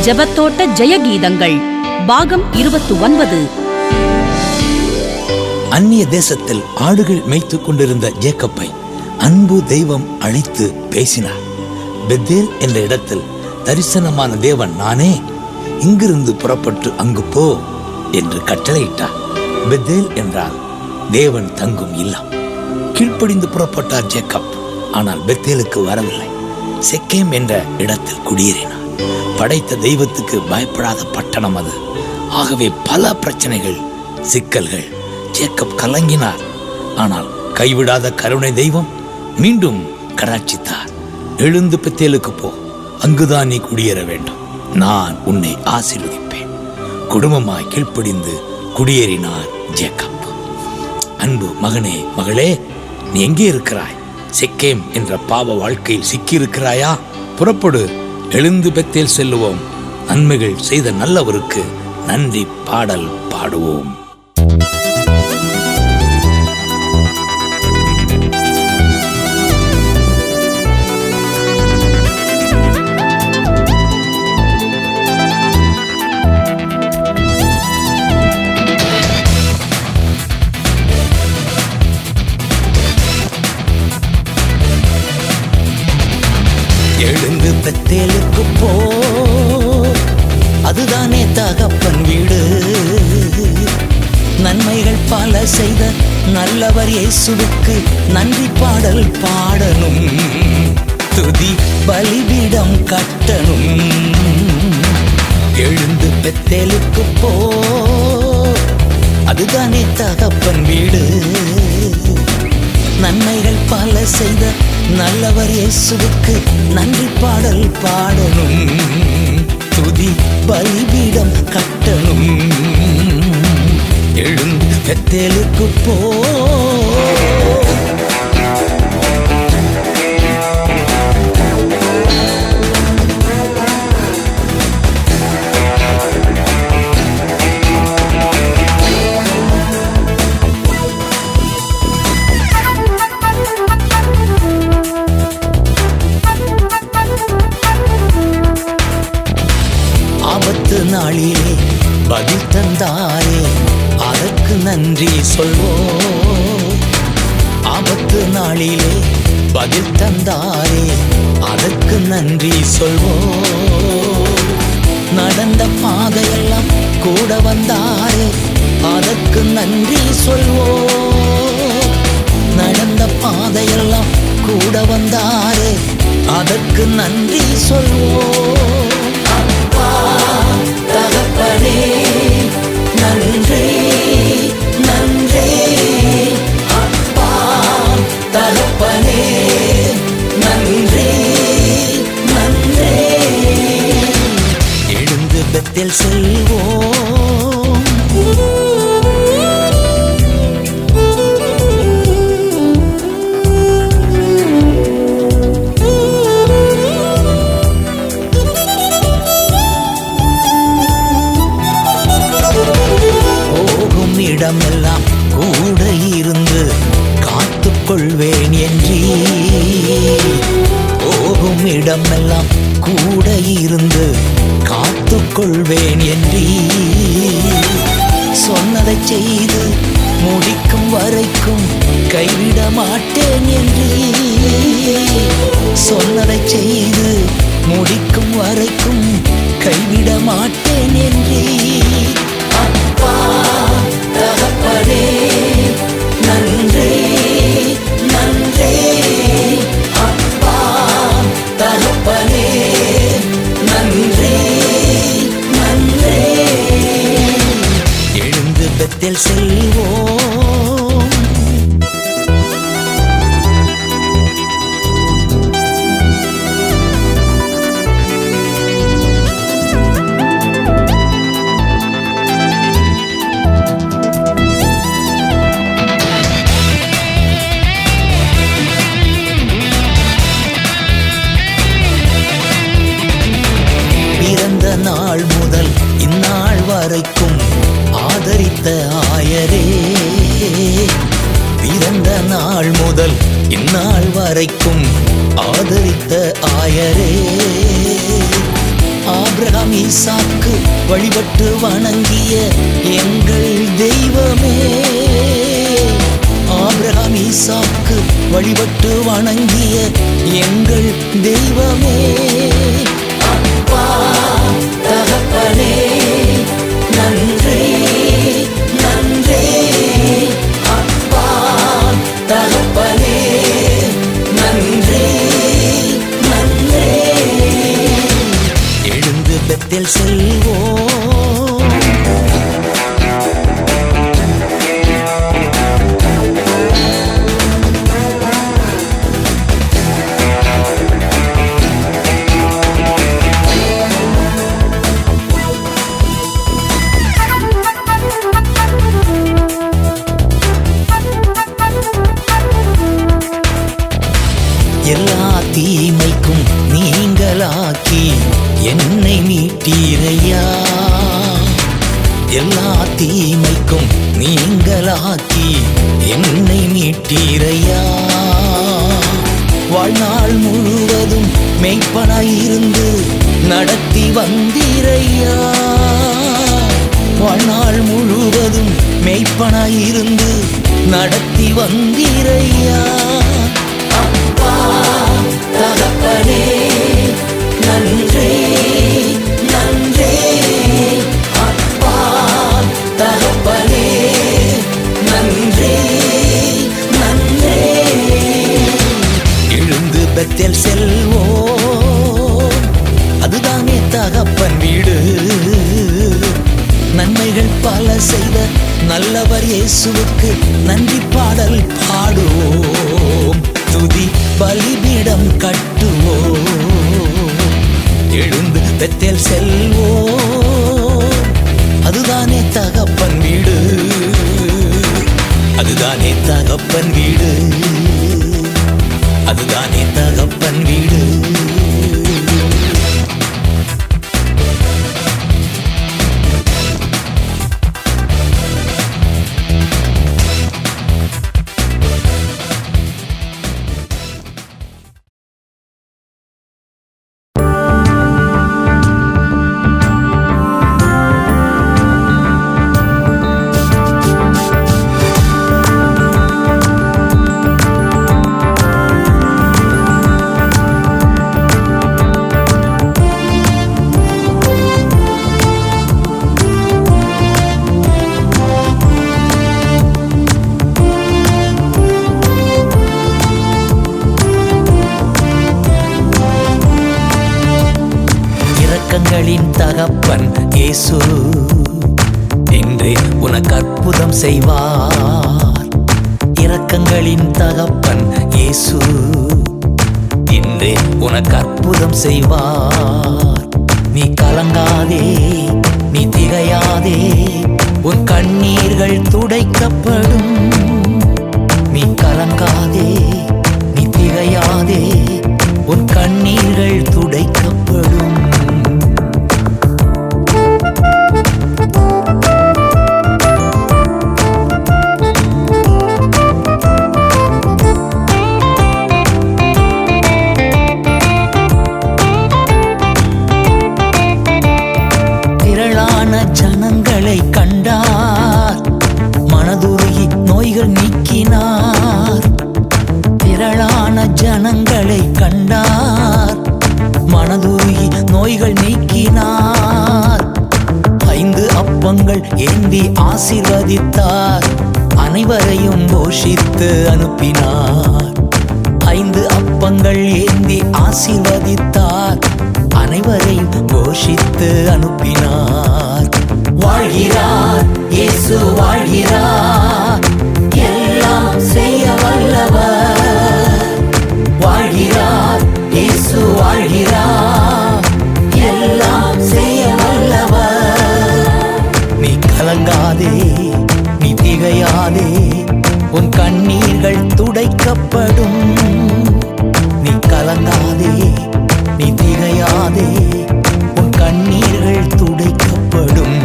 ஜெபத்தோட்ட ஜெயகீதங்கள் பாகம் 29. அந்நிய தேசத்தில் ஆடுகள் மேய்த்துக் கொண்டிருந்த ஜேக்கப்பை அன்பு தெய்வம் அழைத்து பேசினார். பெத்தேல் என்ற இடத்தில் தரிசனமான தேவன் நானே, இங்கிருந்து புறப்பட்டு அங்கு போ என்று கட்டளையிட்டார். பெத்தேல் என்றால் தேவன் தங்கும் இல்லம். கீழ்ப்படிந்து புறப்பட்டார் ஜேக்கப். ஆனால் பெத்தேலுக்கு வரவில்லை. செக்கேம் என்ற இடத்தில் குடியேறினார். படைத்த தெய்வத்துக்கு பயப்படாத பட்டணம் அது. ஆகவே பல பிரச்சனைகள், சிக்கல்கள். ஜேக்கப் கலங்கினார். ஆனால் கைவிடாத கருணை தெய்வம் மீண்டும் கடாட்சித்தார். எழுந்து பெத்தேலுக்கு போ, அங்குதான் நீ குடியேற வேண்டும். நான் உன்னை ஆசீர்வதிப்பேன். குடும்பமாய் கீழ்ப்படிந்து குடியேறினார் ஜேக்கப். அன்பு மகனே, மகளே, நீ எங்கே இருக்கிறாய்? செக்கேம் என்ற பாவ வாழ்க்கையில் சிக்கியிருக்கிறாயா? புறப்படு, எழுந்து பெத்தேல் செல்லுவோம். நன்மைகள் செய்த நல்லவருக்கு நன்றி பாடல் பாடுவோம். எழுந்து பெத்தேலுக்கு போ, அதுதானே தகப்பன் வீடு. நன்மைகள் பல செய்த நல்லவர் இயேசுவுக்கு நன்றி பாடல் பாடணும். துதி பலிபீடம் கட்டணும். எழுந்து பெத்தேலுக்கு போ, அதுதானே தகப்பன் வீடு. நன்மைகள் பல செய்த நல்லவர் இயேசுவுக்கு நன்றி பாடல் பாடணும். துதி பலிபீடம் கட்டணும். எழுந்து பெத்தேலுக்கு போ. நாளிலே பதில் தந்தாரே, அதற்கு நன்றி சொல்வோம். ஆபத்து நாளிலே பதில் தந்தாரே, அதற்கு நன்றி சொல்வோம். நடந்த பாதையெல்லாம் கூட வந்தாரே, அதற்கு நன்றி சொல்வோம். நடந்த பாதையெல்லாம் கூட வந்தாரே, அதற்கு நன்றி சொல்வோம். தகப்பனே நன்றி, நன்றி. அப்பா தகப்பனே நன்றி, நன்றி. எழுந்து பெத்தேல் செல்வோம். இடமெல்லாம் கூட இருந்து காத்துக்கொள்வேன் என்றீ. போகும் இடமெல்லாம் கூட இருந்து காத்துக்கொள்வேன் என்றீ. சொன்னதை செய்து முடிக்கும் வரைக்கும் கைவிட மாட்டேன் என்றீ. சொன்னதை செய்து முடிக்கும் வரைக்கும் கைவிட மாட்டேன் என்றீ. அப்பா தகப்பனே நன்றி, நன்றி. அப்பா தகப்பனே நன்றி, நன்றி. எழுந்து பெத்தேல் செல்வோம். நாள் முதல் இந்நாள் வரைக்கும் ஆதரித்த ஆயரே, பிறந்த நாள் முதல் இந்நாள் வரைக்கும் ஆதரித்த ஆயரே, ஆபிரகாம் ஈசாக்கு வழிபட்டு வணங்கிய எங்கள் தெய்வமே, ஆபிரகாம் ஈசாக்கு வழிபட்டு வணங்கிய எங்கள் தெய்வமே, அப்பா தகப்பனே நன்றி நன்றி, அப்பா தகப்பனே நன்றி நன்றி. எழுந்து பெத்தேல் செல்வோம், எல்லா தீமைக்கும் நீங்களாக்கி என்னை மீட்டீரையா, எல்லா தீமைக்கும் நீங்களாக்கி என்னை மீட்டீரையா. வாழ்நாள் முழுவதும் மெய்ப்பனாயிருந்து நடத்தி வந்தீரையா, வாழ்நாள் முழுவதும் மெய்ப்பனாயிருந்து நடத்தி வந்தீரையா. அப்பா தகப்பனே நன்றி நன்றி, அப்பா தகப்பனே நன்றி நன்றி. எழுந்து பெத்தேல் செல்வோம், அதுதானே தகப்பன் வீடு. நன்மைகள் பல செய்த நல்லவர் இயேசுவுக்கு நன்றி பாடல் பாடுவோம், துதி பலிபீடம் கட்டுவோம். எழுந்து பெத்தேல் செல்வோம், அதுதானே தகப்பன் வீடு, அதுதானே தகப்பன் வீடு, அதுதானே தகப்பன் வீடு. இரக்கங்களின் தகப்பன் இயேசு இன்றே உனக்கு அற்புதம் செய்வார். இரக்கங்களின் தகப்பன் இயேசு இன்றே உனக்கு அற்புதம் செய்வார். நீ கலங்காதே, நீ திகையாதே, உன் கண்ணீர்கள் துடைக்கப்படும். நீ கலங்காதே, நீ திகையாதே, உன் கண்ணீர்கள் துடைக்கப்படும். திரளான ஜனங்களை கண்டார், மனதுருகி நோய்கள் நீக்கினார். திரளான ஜனங்களை கண்டார், மனதுருகி நோய்கள் நீக்கினார். 5 அப்பங்கள் ஏந்தி ஆசீர்வதித்தார், அனைவரையும் போஷித்து அனுப்பினார். 5 அப்பங்கள் ஏந்தி ஆசீர்வதித்தார், அனைவரையும் போஷித்து அனுப்பினார். வாழ்கிறார் இயேசு வாழ்கிறார், எல்லாம் செய்ய வல்லவர். வாழ்கிறார் இயேசு வாழ்கிறார், எல்லாம் செய்ய வல்லவர். நீ கலங்காதே, நீ திகையாதே, உன் கண்ணீர்கள் துடைக்கப்படும். நீ கலங்காதே, நீ திகையாதே, உன் கண்ணீர்கள் துடைக்கப்படும்.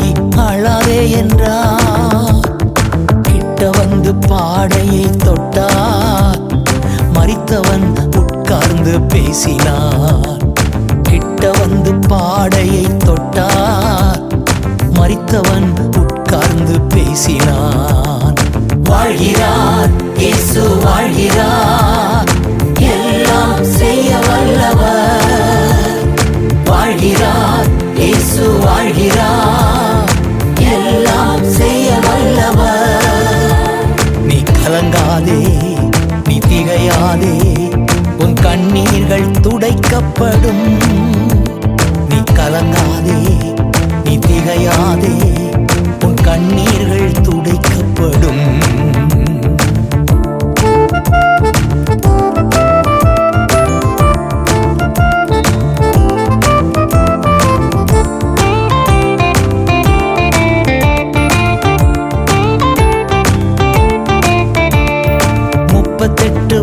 மனதுருகி அழாதே என்றார். கிட்ட வந்து பாடையை தொட்டார். மரித்தவன் உட்கார்ந்து பேசினார். கிட்ட வந்து பாடையை தொட்டார். மரித்தவன் உட்கார்ந்து பேசினான். வாழ்கிறார், இயேசு வாழ்கிறார், எல்லாம் செய்ய வல்லவர். வாழ்கிறார், இயேசு வாழ்கிறார், எல்லாம் செய்ய வல்லவர். நீ கலங்காதே, நீ திகையாதே, உன் கண்ணீர்கள் துடைக்கப்படும். நீ கலங்காதே, நீ திகையாதே, உன் கண்ணீர்கள் துடைக்கப்படும்.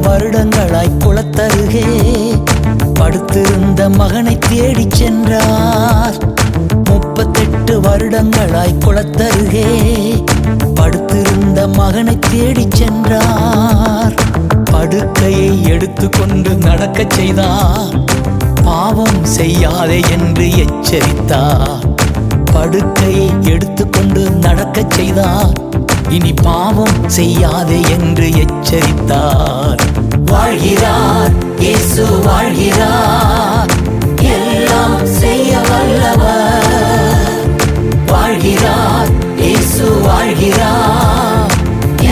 வருடங்களாய் குளத்தருகே படுத்திருந்த மகனை தேடிச் சென்றார். 38 வருடங்களாய் குளத்தருகே படுத்திருந்த மகனை தேடிச் சென்றார். படுக்கையை எடுத்துக்கொண்டு நடக்கச் செய்தார். பாவம் செய்யாதே என்று எச்சரித்தார். படுக்கையை எடுத்துக்கொண்டு நடக்கச் செய்தார். இனி பாவம் செய்யாதே என்று எச்சரித்தார். வாழ்கிறார், இயேசு வாழ்கிறார், எல்லாம் செய்ய வல்லவர். வாழ்கிறார், இயேசு வாழ்கிறார்,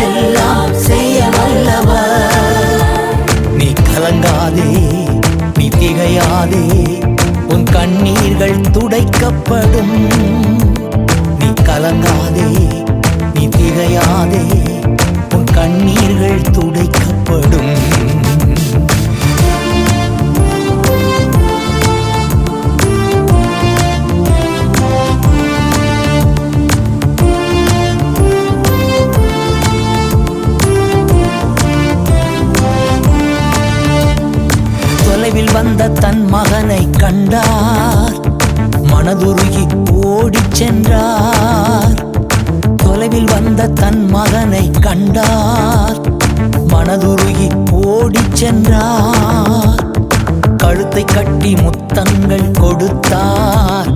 எல்லாம் செய்ய வல்லவர். நீ கலங்காதே, நீ திகையாதே, உன் கண்ணீர்கள் துடைக்கப்படும். நீ கலங்காதே, நீ திகையாதே, உன் கண்ணீர்கள் துடைக்கப்படும். தொலைவில் வந்த தன் மகனை கண்டார். மனதுருகி ஓடிச் சென்றார். தொலைவில் வந்த தன் மகனை கண்டார். மனதுருகி ஓடிச் சென்றார். கழுத்தை கட்டி முத்தங்கள் கொடுத்தார்.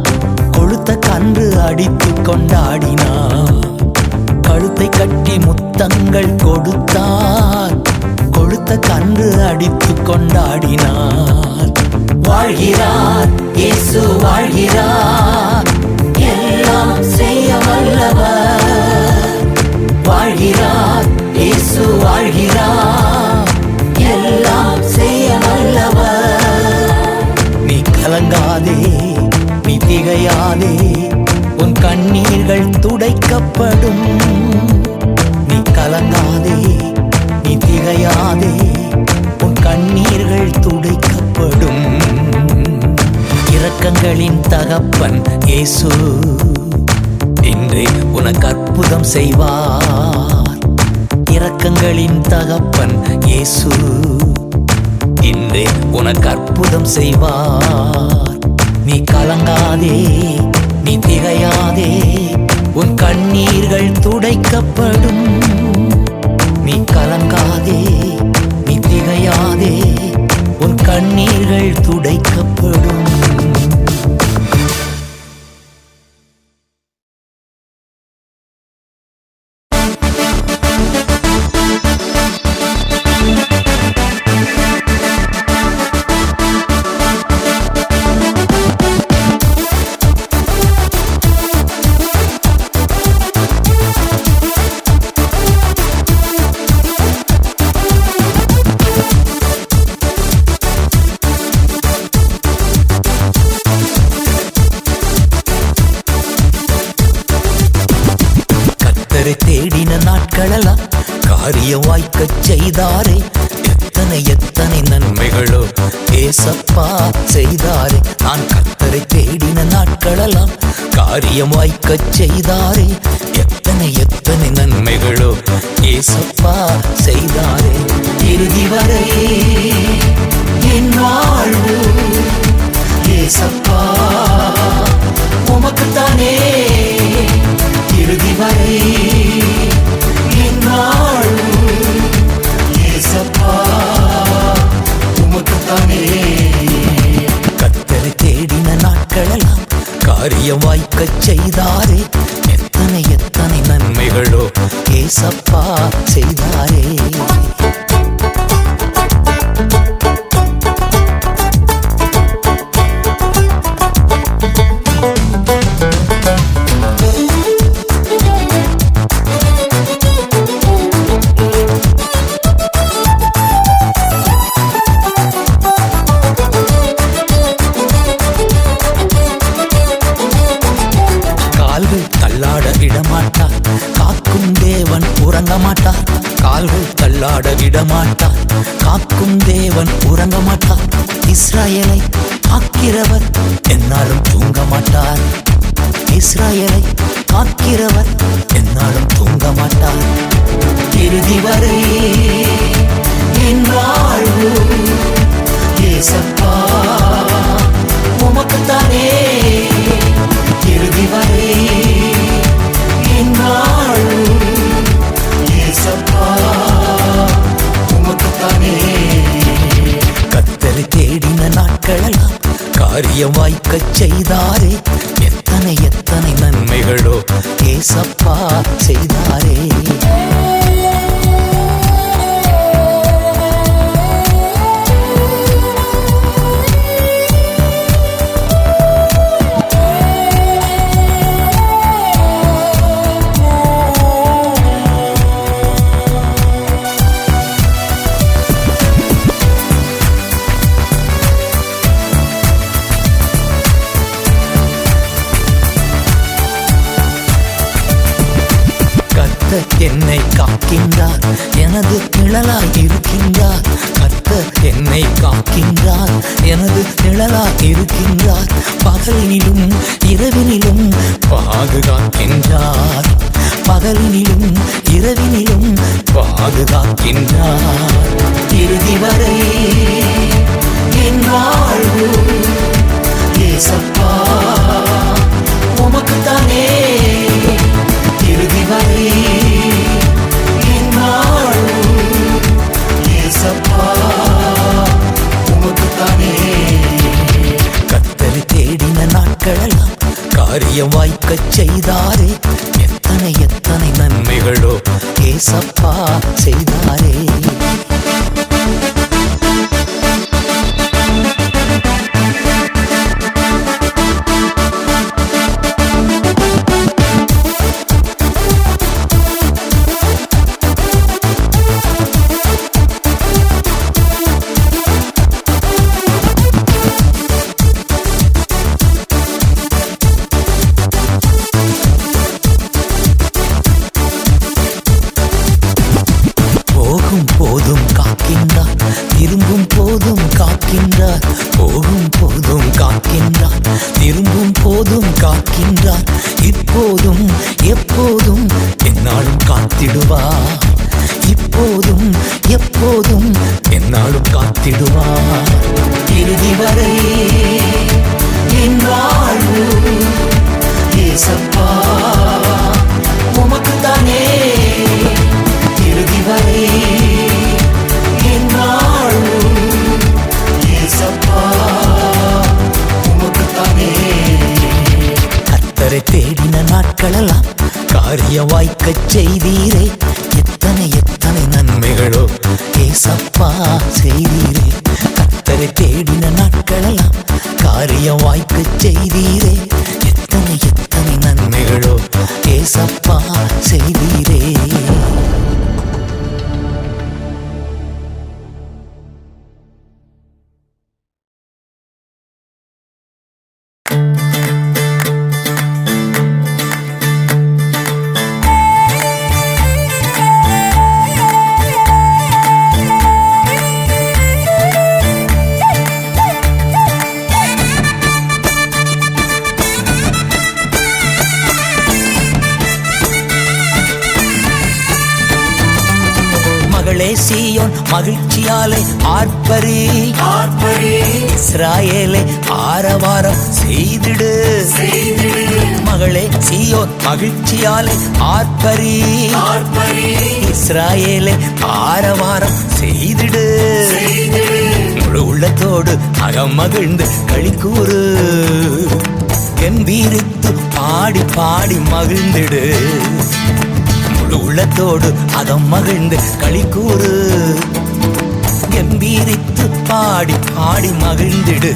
கொழுத்த கன்று அடித்து கொண்டாடினார். கழுத்தை கட்டி முத்தங்கள் கொடுத்தார். கொழுத்த கன்று அடித்து கொண்டாடினார். வாழ்கிறார், இயேசு வாழ்கிறார், எல்லாம் செய்ய வல்லவர். வாழ்கிறார், இயேசு வாழ்கிறார், எல்லாம் செய்ய வல்லவர். நீ கலங்காதே, நீ திகையாதே, உன் கண்ணீர்கள் துடைக்கப்படும். நீ கலங்காதே, நீ திகையாதே, உன் கண்ணீர்கள் துடைக்கப்படும். இரக்கங்களின் தகப்பன் இயேசு இன்றே உனக்கு அற்புதம் செய்வார். இரக்கங்களின் தகப்பன் இயேசு இன்றே உனக்கு அற்புதம் செய்வார். நீ கலங்காதே, நீ திகையாதே, உன் கண்ணீர்கள் துடைக்கப்படும். நீ கலங்காதே, நீ திகையாதே, உன் கண்ணீர்கள் துடைக்கப்படும். தேடின நாட்களெல்லாம் காரியம் வாய்க்கச் செய்தாரே. எத்தனை எத்தனை நன்மைகளோ ஏசப்பா செய்தாரே. நான் கர்த்தரை தேடின நாட்களெல்லாம் காரியம் வாய்க்கச் செய்தாரே. எத்தனை எத்தனை நன்மைகளோ ஏசப்பா செய்தாரே. இறுதி வரை என் வாழ்வு ஏசப்பா உமக்குத்தானே இறுதி வரை என் வாழ்வு ஏசப்பா உமக்குத்தானே. கர்த்தரை தேடின நாட்களெல்லாம் காரியம் வாய்க்கச் செய்தாரே, எத்தனை எத்தனை நன்மைகளோ ஏசப்பா செய்தாரே. விடமாட்டார் காக்கும் தேவன் உறங்க மாட்டார். கால்கள் தள்ளாட விடமாட்டார் காக்கும் தேவன் உறங்க மாட்டார். இஸ்ராயேலை காக்கிறவர் என்னாலும் தூங்க மாட்டார். இஸ்ராயேலை காக்கிறவர் என்னாலும் தூங்க மாட்டார். இறுதி வரை என் வாழ்வு ஏசப்பா உமக்குத்தானே இறுதி வரை என் வாழ்வு ஏசப்பா உமக்குத்தானே. கர்த்தரை தேடின நாட்களெல்லாம் காரியம் வாய்க்கச் செய்தாரே, எத்தனை எத்தனை நன்மைகளோ ஏசப்பா செய்தாரே. என்னை காக்கின்றார் எனது நிழலாய் இருக்கின்றார். கர்த்தர் என்னை காக்கின்றார் எனது நிழலாய் இருக்கின்றார். பகலினிலும் இரவினிலும் பாதுகாக்கின்றார். பகலினிலும் இரவினிலும் பாதுகாக்கின்றார். இறுதி வரை என் வாழ்வு ஏசப்பா உமக்குத்தானே இறுதி வரை என் வாழ்வு ஏசப்பா உமக்குத்தானே. கர்த்தரை தேடின நாட்களெல்லாம் காரியம் வாய்க்கச் செய்தாரே, எத்தனை எத்தனை நன்மைகளோ ஏசப்பா செய்தாரே. போதும் காக்கின்றார் திரும்பும் போதும் காக்கின்றார். போகும் போதும் காக்கின்றார் திரும்பும் போதும் காக்கின்றார். இப்போதும் எப்போதும் என்னாலும் காத்திடுவார். இப்போதும் எப்போதும் என்னாலும் காத்திடுவார். இறுதி வரை என் வாழ்வு ஏசப்பா உமக்குத்தானே இறுதி வரை என் வாழ்வு ஏசப்பா உமக்குத்தானே. கர்த்தரை தேடின நாட்களெல்லாம் காரியம் வாய்க்கச் செய்தீரே, எத்தனை எத்தனை நன்மைகளோ ஏசப்பா செய்தீரே. கர்த்தரை தேடின நாட்களெல்லாம் காரியம் வாய்க்கச் செய்தீரே, எத்தனை எத்தனை நன்மைகளோ ஏசப்பா செய்தீரே. சீயோன் மகிழ்ச்சியாலே ஆர்ப்பரி ஆர்ப்பரி. இஸ்ராயேலே ஆரவாரம் செய்திடு செய்திடு. மகளே சீயோன் மகிழ்ச்சியாலே ஆர்ப்பரி இஸ்ராயேலே ஆரவாரம் செய்திடு முழு உள்ளத்தோடு அகம் மகிழ்ந்து களிக்கூறு கம்பீரித்து பாடி பாடி மகிழ்ந்திடு முழு உள்ளத்தோடு அகம் மகிழ்ந்து களிக்கூறு கம்பீரித்து பாடி பாடி மகிழ்ந்திடு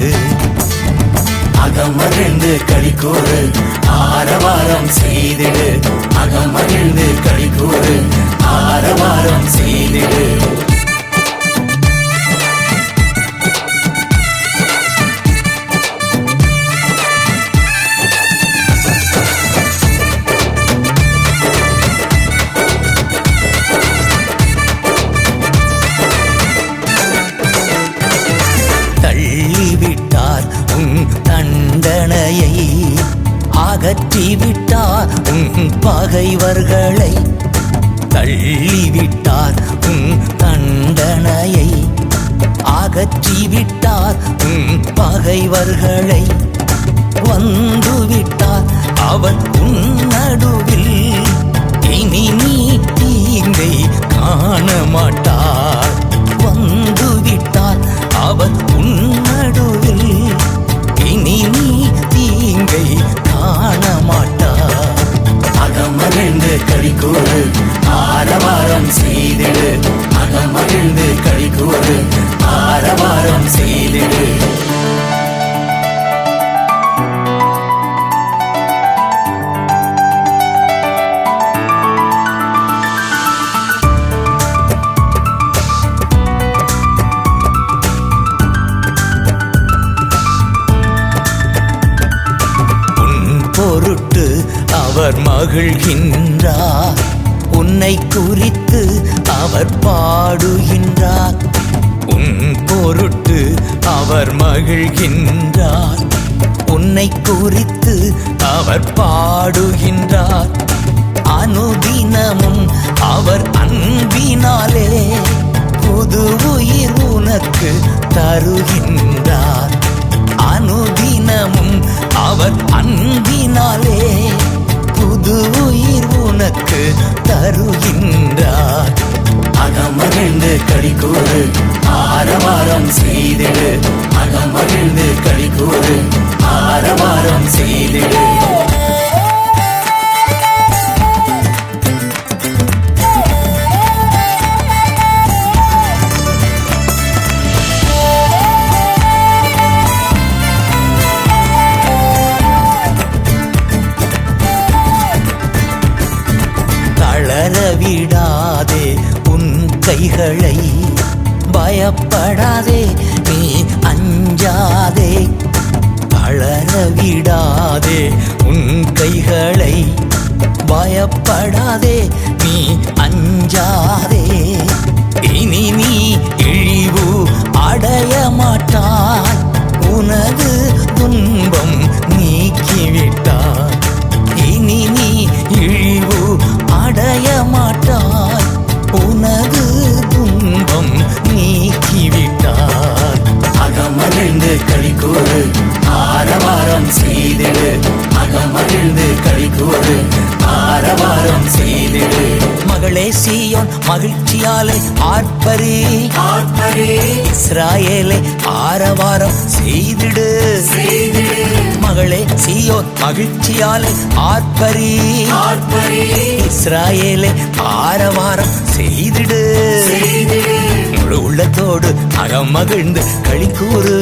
அகமகிழ்ந்து களிக்கூறு ஆரவாரம் செய்திடு அகமகிழ்ந்து களிக்கூறு ஆரவாரம் செய்திடு தள்ளிவிட்டார் உன் தண்டனையை அகற்றிவிட்டார் உன் பகைவர்களை தள்ளிவிட்டார் உன் தண்டனையை அகற்றிவிட்டார் உன் பகைவர்களை வந்துவிட்டார் அவன் உன் நடுவில் இனி நீ தீங்கை காண மாட்டார் வந்துவிட்டார் அவன் உன் நடுவில் இனி நீ தீங்கை காண மாட்டார் அகமகிழ்ந்து களிக்கூறு ஆரவாரம் செய்திடு அகமகிழ்ந்து களிக்கூறு ஆரவாரம் செய்திடு பொருட்டு அவர் மகிழ்கின்றார் உன்னை குறித்து அவர் பாடுகின்றார் உன் பொருட்டு அவர் மகிழ்கின்றார் உன்னை குறித்து அவர் பாடுகின்றார் அனுதினமும் அவர் அன்பினாலே புது உயிர் உனக்கு தருகின்றார் அனுதினமும் அவர் அன்பினாலே புது உயிர் உனக்கு தருகின்றார் அகமகிழ்ந்து களிக்கூறு ஆரவாரம் செய்திடு அகமகிழ்ந்து களிக்கூறு ஆரவாரம் செய்திடு விடாதே உன் கைகளை பயப்படாதே நீ அஞ்சாதே தளர விடாதே உன் கைகளை பயப்படாதே நீ அஞ்சாதே இனி நீ இழிவு அடைய மாட்டாய் உனது துன்பம் நீக்கிவிட்டாய் இனி நீ இழிவு அடைய மாட்டாய் உனது துன்பம் நீக்கிவிட்டாய் அகமகிழ்ந்து களிக்கூறு ஆரவாரம் செய்திடு அகமகிழ்ந்து களிக்கூறு ஆரவாரம் செய்திடு மகளே சீயோன் மகிழ்ச்சியாலே ஆர்ப்பரி இஸ்ராயேலே ஆரவாரம் செய்திடு மகளே சீயோன் மகிழ்ச்சியாலே ஆர்ப்பரி இஸ்ராயேலே ஆரவாரம் செய்திடு முழு உள்ளத்தோடு அகம் மகிழ்ந்து களிக்கூறு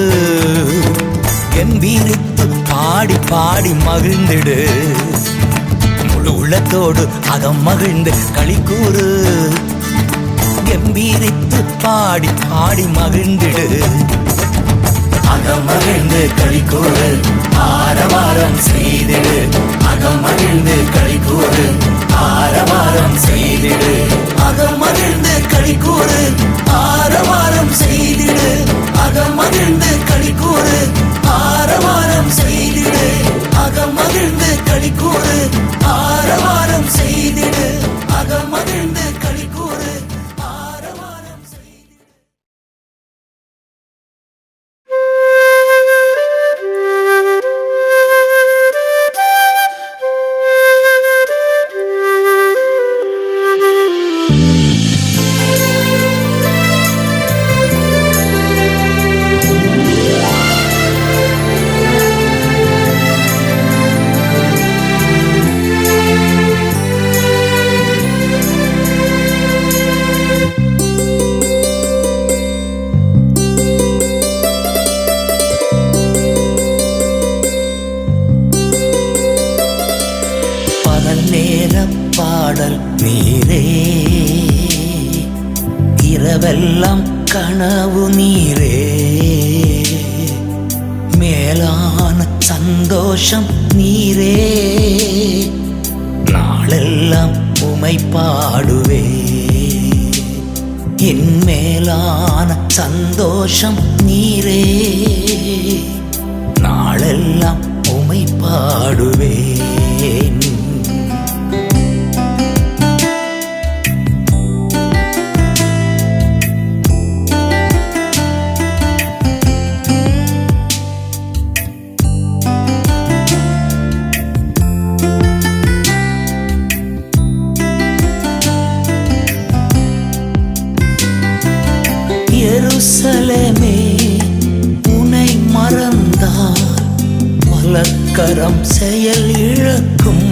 கம்பீரித்து பாடி பாடி மகிழ்ந்திடு முழு உள்ளத்தோடு அகம் மகிழ்ந்து களிக்கூறு கம்பீரித்து பாடி பாடி மகிழ்ந்திடு அகமகிழ்ந்து களிக்கூறு ஆரவாரம் செய்திடு அகமகிழ்ந்து களிக்கூறு ஆரவாரம் செய்திடு அகமகிழ்ந்து களிக்கூறு ஆரவாரம் செய்திடு அகமகிழ்ந்து களிக்கூறு ஆரவாரம் செய்திடு அகமகிழ்ந்து களிக்கூறு ஆரவாரம் செய்திடு அகமகிழ்ந்து களிக்கூறு ஆரவாரம் செய்திடு பாடல் நீரே, இரவெல்லாம் கனவு நீரே, மேலான சந்தோஷம் நீரே, நாளெல்லாம் உமை பாடுவே. என் மேலான சந்தோஷம் நீரே, நாளெல்லாம் உமை பாடுவேன். எருசலேமே உனை மறந்தால் வலக்கரம் செயல் இழக்கும்.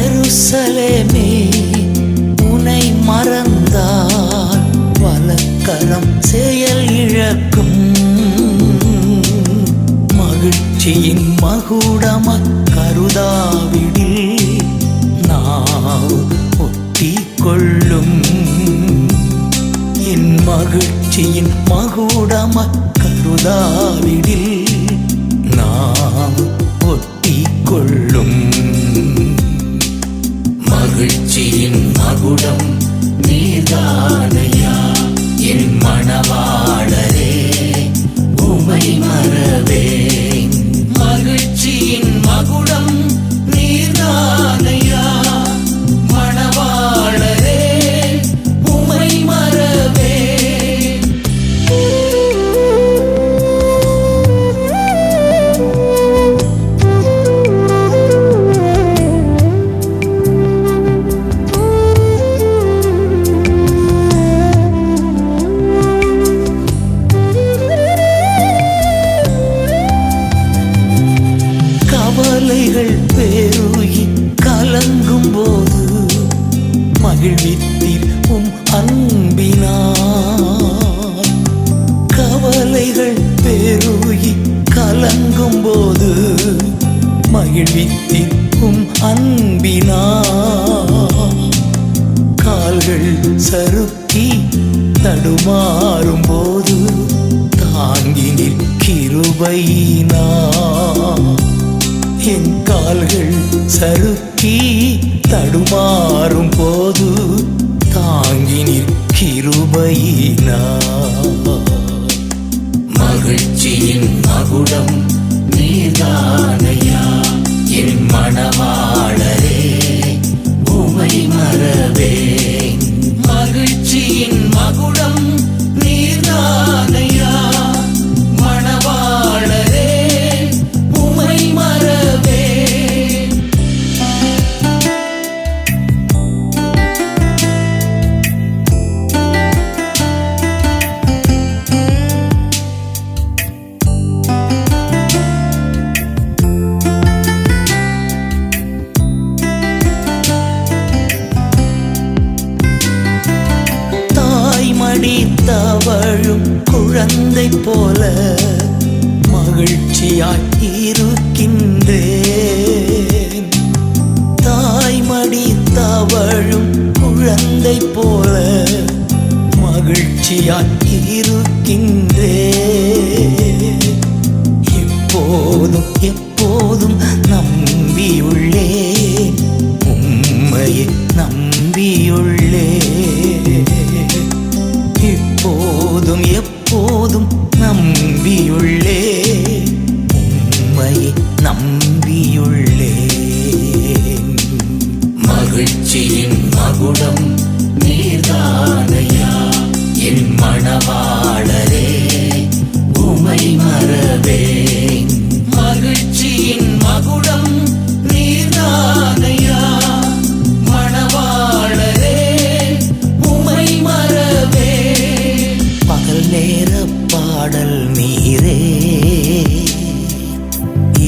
எருசலேமே உனை மறந்தால் வலக்கரம் செயல் இழக்கும். மகிழ்ச்சியின் மகுடம கருதாவிடில் நாவு ஒட்டி கொள்ளும். என் மகிழ்ச்சியின் மகுடம கருதாவிடில் நாம் ஒட்டி கொள்ளும். மகிழ்ச்சியின் மகுடம் நீர்தானையா என் மணவாளரே, உமை மறவேன். மகிழ்ச்சியின் மகுடம் நீர்தானையா மணவாளரே, உமை மறவேன். கவலைகள் பெருகி கலங்கும் போது மகிழ்வித்தீர் உம் அன்பினார். கவலைகள் பெருகி கலங்கும் போது மகிழ்வித்தீர் உம் அன்பினார். கால்கள் சறுக்கி தடுமாறும் போது தாங்கினில் கிருபையினார். என் கால்கள் சறுக்கி தடுமாறும் போது தாங்கினிற் கிருபையினார். மகிழ்ச்சியின் மகுடம் நீர்தானையா என் மணவாளரே, உமை மறவேன். மகிழ்ச்சியின் மகுடம் நீர்தானையா மணவாளரே, உமை மறவேன். தாய்மடி தவழும் குழந்தை போல மகிழ்ச்சியாய் இருக்கின்றேன். தாய்மடி தவழும் குழந்தை போல மகிழ்ச்சியாய் இருக்கின்றேன். எப்போதும் எப்போதும் நம்பியுள்ளேன், உம்மையை நம்பியுள்ளேன். எப்போதும் எப்போதும் நம்பியுள்ளேன், உம்மையை நம்பியுள்ளேன். மகிழ்ச்சியின் மகுடம் நீர்தானையா என் மணவாளரே, உமை மறவேன். மகிழ்ச்சியின் மகுடம் நீர்தானையா மணவாளரே, உமை மறவேன். பகல் நேர பாடல் நீரே,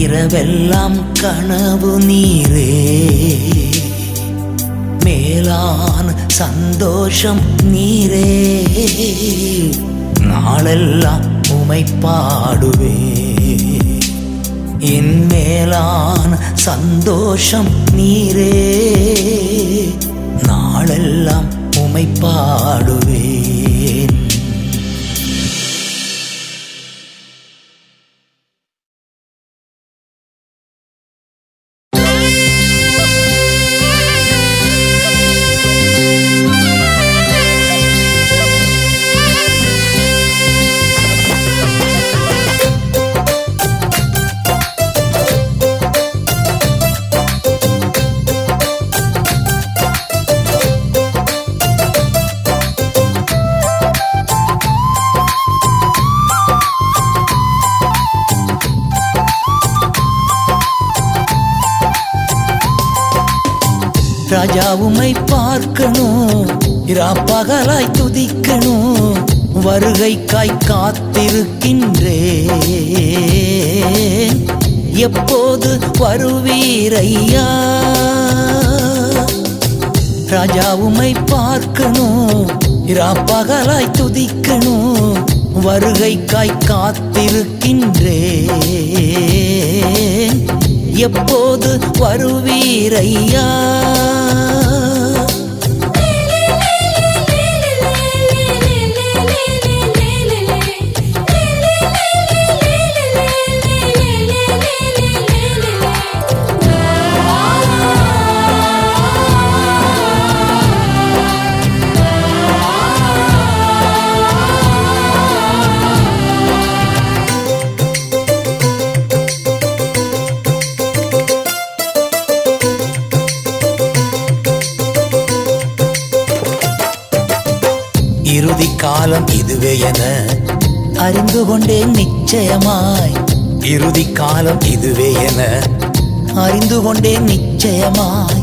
இரவெல்லாம் கனவு நீரே, மேலான சந்தோஷம் நீரே, நாளெல்லாம் உமை பாடுவே. என் மேலான சந்தோஷம் நீரே. நாளெல்லாம் உம்மை பாடுவேன். ராஜா உம்மை பார்க்கணும், இராப்பகலாய் துதிக்கணும், வருகைக்காய் காத்திருக்கின்றேன். எப்போது வருவீரையா? ராஜா உம்மை பார்க்கணும், இராப்பகலாய் துதிக்கணும், வருகைக்காய் காத்திருக்கின்றேன். எப்போது வருவீரையா? இறுதி காலம் இதுவே என அறிந்து கொண்டேன் நிச்சயமாய். இறுதி காலம் இதுவே என அறிந்து கொண்டேன் நிச்சயமாய்.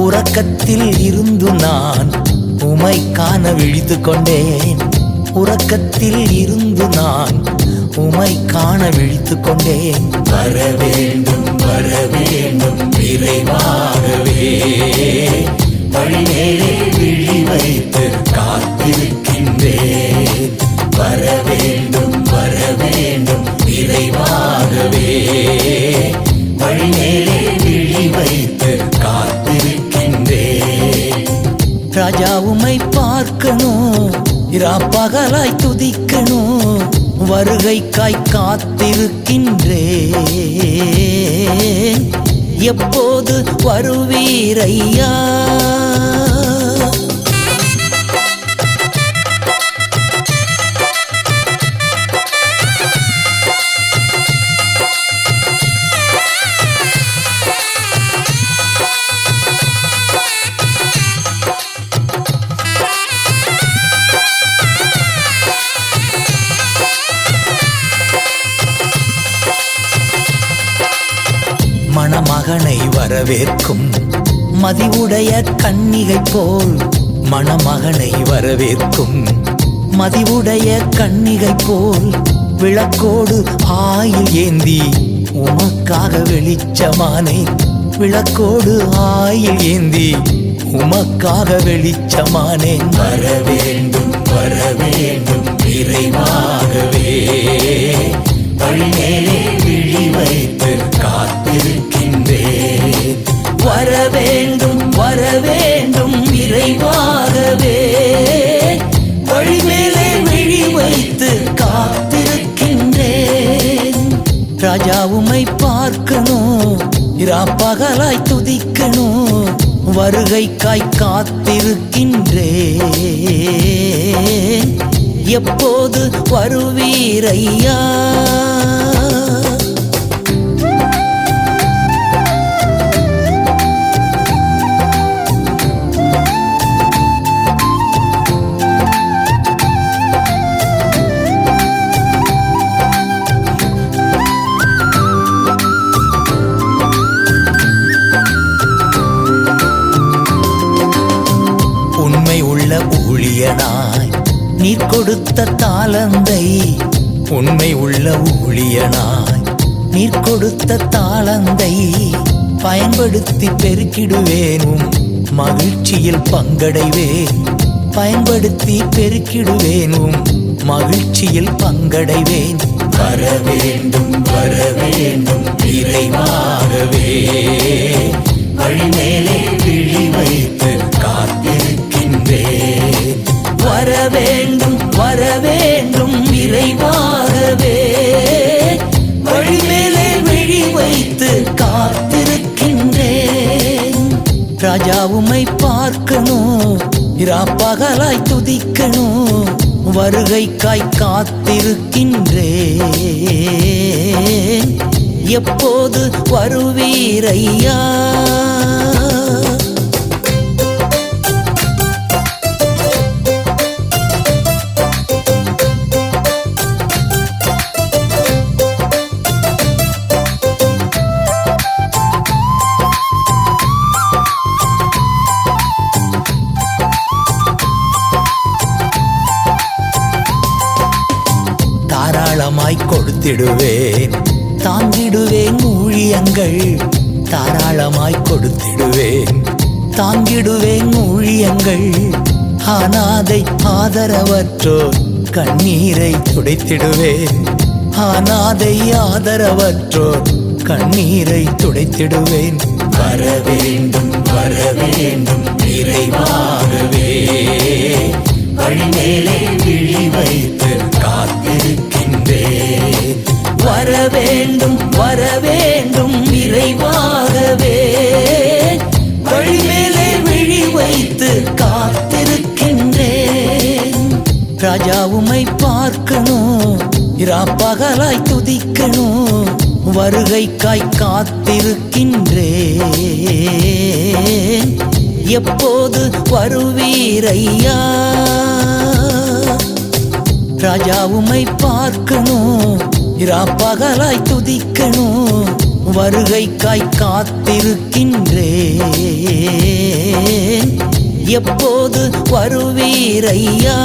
உறக்கத்தில் இருந்து நான் உம்மை காண விழித்து கொண்டேன். உறக்கத்தில் இருந்து நான் உம்மை காண விழித்து கொண்டேன். வர வேண்டும் வர வேண்டும் விரைவாகவே, வழிமேலே விழி வைத்து காத்திருக்கின்றேன். வர வேண்டும் விரைவாகவே, வழிமேலே விழி வைத்து காத்திருக்கின்றேன். ராஜா உம்மை பார்க்கணும், இராப்பகலாய் துதிக்கணும், வருகைக்காய் காத்திருக்கின்றேன். எப்போது வருவீரையா? மணமகனை வரவேற்கும் மதிவுடைய கன்னிகை போல், மணமகனை வரவேற்கும் மதிவுடைய கன்னிகை போல், விளக்கோடு ஆயில் ஏந்தி உமக்காக வெளிச்சமானேன். விளக்கோடு ஆயில் ஏந்தி உமக்காக வெளிச்சமானேன். வர வேண்டும் விரைவாகவே, வழிமேலே விழி வைத்து காத்திருக்கின்றேன். வர வேண்டும் விரைவாகவே, வழிமேலே விழி வைத்து காத்திருக்கின்றேன். ராஜா உம்மை பார்க்கணும், இராப்பகலாய் துதிக்கணும், வருகைக்காய் காத்திருக்கின்றேன். எப்போது வருவீரையா? உண்மை உள்ள ஊழியனாய் நீர் கொடுத்த தாளந்தை, உண்மை உள்ள ஊழியனாய் நீர் கொடுத்த தாளந்தை பயன்படுத்தி பெருக்கிடுவேனும் மகிழ்ச்சியில் பங்கடைவேன். பயன்படுத்தி பெருக்கிடுவேனும் மகிழ்ச்சியில் பங்கடைவேன். வர வேண்டும் வர வேண்டும் இறைவாகவே வழிமேலே விழி வைத்து காத்திருக்கின்றேன். வர வேண்டும் இறைவாகவே வழிமேலே விழி வைத்து காத்திருக்கின்றேன். ராஜா உம்மை பார்க்கணும், இராப்பகலாய் துதிக்கணும், வருகைக்காய் காத்திருக்கின்றேன். எப்போது வருவீரையா? தாராளமாய் கொடுத்திடுவேன், தாங்கிடுவேன் ஊழியங்கள். தாராளமாய் கொடுத்திடுவேன், தாங்கிடுவேன் ஊழியங்கள். அனாதை ஆதரவற்றோர் கண்ணீரை துடைத்திடுவேன். அனாதை ஆதரவற்றோர் கண்ணீரை துடைத்திடுவேன். வர வேண்டும் இறைவாகவே வழிமேலே விழி வைத்து காத்திருக்கின்றேன். வர வேண்டும் இறைவாகவே வழிமேலே விழி வைத்து காத்திருக்கின்றேன். ராஜா உம்மை பார்க்கணும், இராப்பகலாய் துதிக்கணும், வருகைக்காய் காத்திருக்கின்றேன். எப்போது வருவீரையா? ராஜா உம்மை பார்க்கணும், இராப்பகலாய் துதிக்கணும், வருகைக்காய் காத்திருக்கின்றேன். எப்போது வருவீரையா?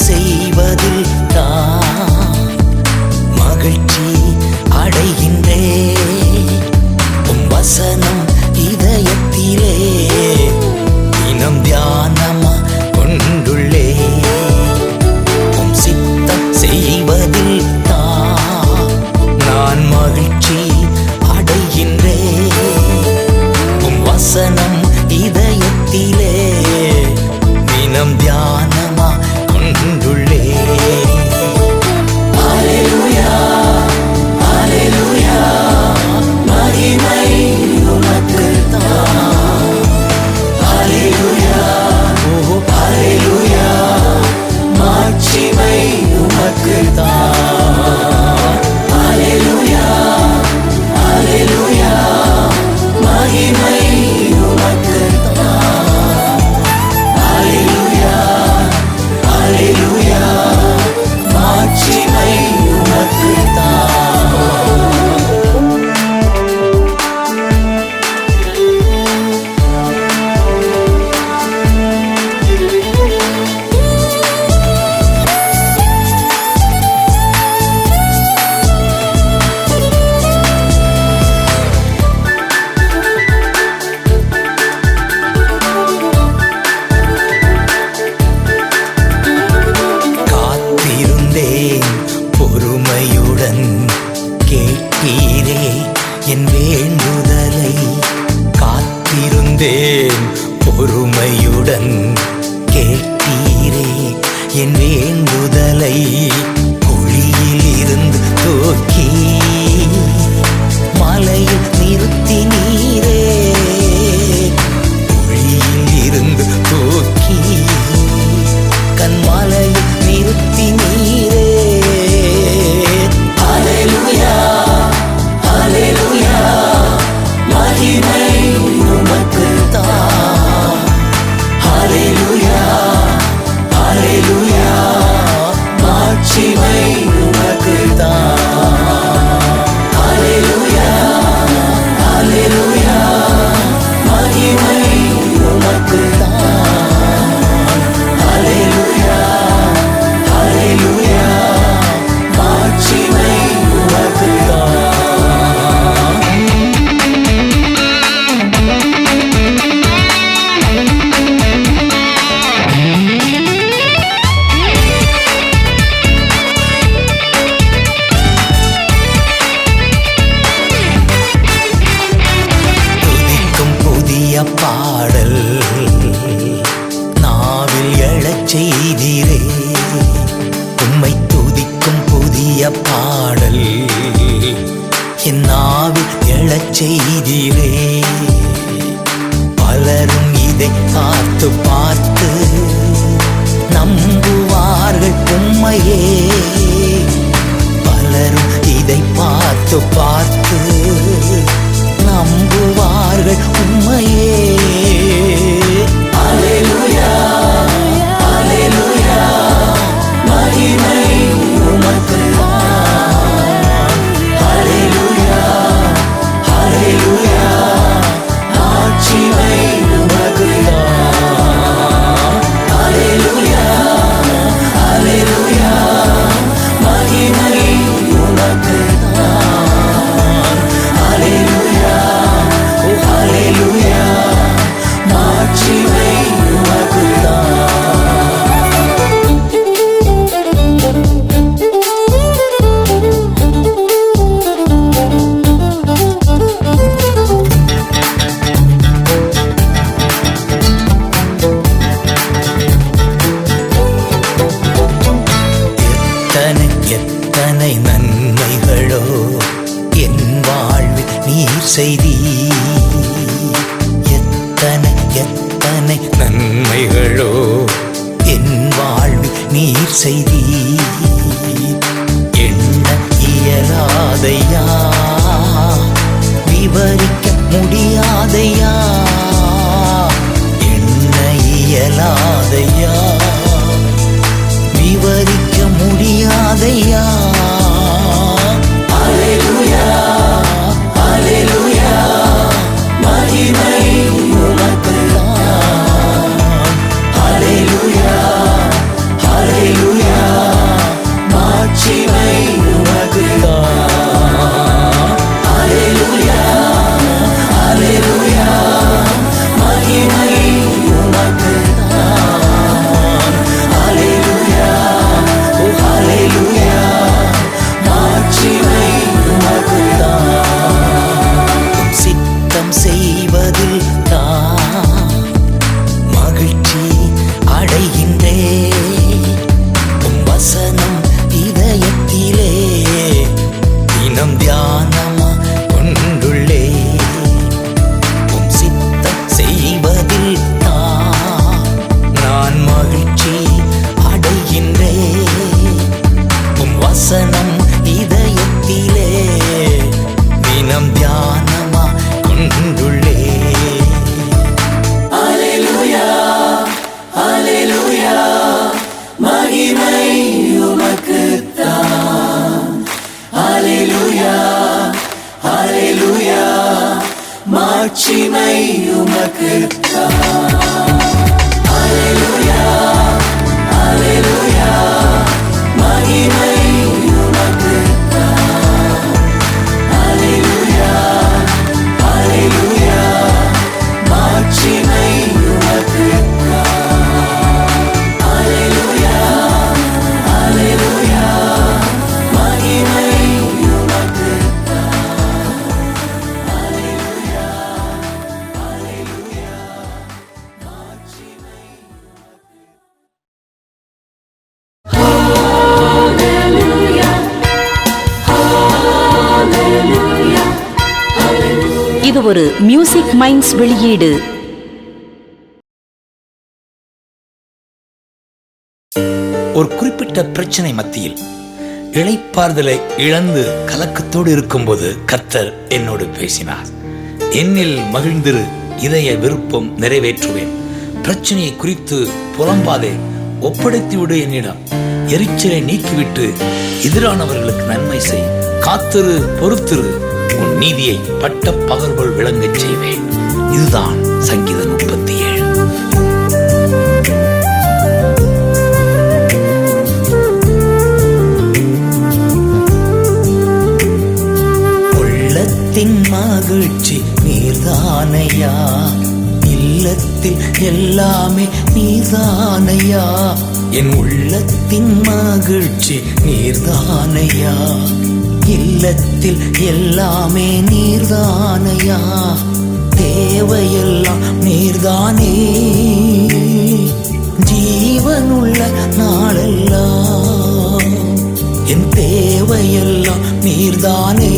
செய்வதில் தான் மகிழ்ச்சி அடைகின்றேன். உம் வசனம் இதயத்திலே தினம் தியானமா கொண்டுள்ளே. உம் சித்தம் செய்வதில் தான் நான் மகிழ்ச்சி அடைகின்றேன். உம் வசனம் இதயத்திலே தினம் தியானமா கொண்டுள்ளே. அல்லேலூயா அல்லேலூயா மகிமை உமக்குத்தான். அல்லேலூயா அல்லேலூயா மாட்சிமை உமக்குத்தான். அல்லேலூயா அல்லேலூயா மகிமை உமக்குத்தான். அல்லேலூயா அல்லேலூயா மாட்சிமை உமக்குத்தான். பொறுமையுடன் கேட்டீரே என் வேண்டுதலை. காத்திருந்தேன் பொறுமையுடன் கேட்டீரே என் வேண்டுதலை. குழியில் இருந்து தூக்கி மலையில் நிறுத்தினீரே. குழியில் இருந்து தூக்கி கண்மலையில் நிறுத்தினீரே. அல்லேலூயா அல்லேலூயா பாடல் நாவில் எழச் செய்தீரே. உம்மை துதிக்கும் புதிய பாடல் என் நாவில் எழச் செய்தீரே. பலரும் இதை பார்த்து பார்த்து நம்புவார்கள் உம்மையே. பலரும் இதை பார்த்து பார்த்து நம்புவார்கள் உம்மையே. அல்லேலூயா அல்லேலூயா மகிமை உமக்குத்தான். அல்லேலூயா அல்லேலூயா ஆட்சிமை உமக்குத்தான். அல்லேலூயா அல்லேலூயா மகிமை உமக்குத்தான். அல்லேலூயா ஓ அல்லேலூயா ஆட்சிமை உமக்குத்தான். எத்தனை நன்மைகளோ என் வாழ்வில் நீர் செய்தீர். எத்தனை நன்மைகளோ என் வாழ்வில் நீர் செய்தீர். எண்ண இயலாதையா விவரிக்க முடியாதையா. எண்ண இயலாதையா விவரிக்க முடியாதையா. அல்லேலூயா அல்லேலூயா மகிமை உமக்குத்தான். அல்லேலூயா அல்லேலூயா மாட்சிமை உமக்குத்தான். அல்லேலூயா அல்லேலூயா மகிமை உமக்குத்தான். அல்லேலூயா ஓ அல்லேலூயா மாட்சிமை உமக்குத்தான். சித்தம் செய்வதில் தான் மகிழ்ச்சி அடைகின்றேன். உம் வசனம் இதயத்திலே தினம் தியானமா கொண்டுள்ளே. உம் சித்தம் செய்வதில் தான் நான் மகிழ்ச்சி அடைகின்றேன். உம் வசனம் இதயத்திலே தினம் தியானமா கொண்டுள்ளே. அல்லேலூயா அல்லேலூயா மகிமை உமக்குத்தான். அல்லேலூயா அல்லேலூயா மாட்சிமை உமக்குத்தான். அல்லேலூயா அல்லேலூயா மகிமை உமக்குத்தான். அல்லேலூயா அல்லேலூயா மாட்சிமை உமக்குத்தான். அல்லேலூயா அல்லேலூயா மகிமை உமக்குத்தான். அல்லேலூயா அல்லேலூயா மாட்சிமை. இது ஒரு மியூசிக் மைண்ட்ஸ் வெளியீடு. ஒரு குறிப்பிட்ட பிரச்சனை மத்தியில் இளைப்பாறுதலை இழந்து கலக்கத்தோடு இருக்கும்போது கர்த்தர் என்னோடு பேசினார். என்னில் மகிழ்ந்திரு, இதய விருப்பம் நிறைவேற்றுவேன். பிரச்சனையை குறித்து புலம்பாதே, ஒப்படைத்து விடு என்னிடம். எரிச்சலை நீக்கிவிட்டு எதிரானவர்களுக்கு நன்மை செய். காத்திரு, பொறுத்திரு, உன் நீதியை பட்ட பகல்கள் விளங்கச் செய்வேன். இதுதான் சங்கீதம் 37. உள்ளத்தின் மகிழ்ச்சி நீர்தானையா, இல்லத்தில் எல்லாமே நீர்தானையா. என் உள்ளத்தின் மகிழ்ச்சி நீர்தானையா, இல்லத்தில் எல்லாமே நீர்தானையா. தேவ தேவையெல்லாம் நீர்தானே. ஜீவனுள்ள நாளெல்லாம் என் தேவையெல்லாம் நீர்தானே.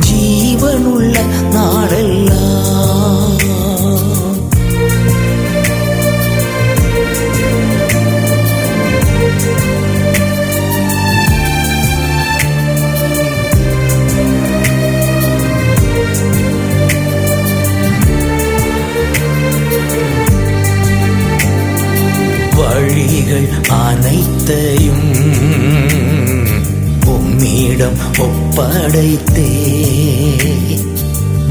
ஜீவனுள்ள நாளெல்லாம் வழிகள் அனைத்தையும் உம்மிடம் ஒப்படைத்தே.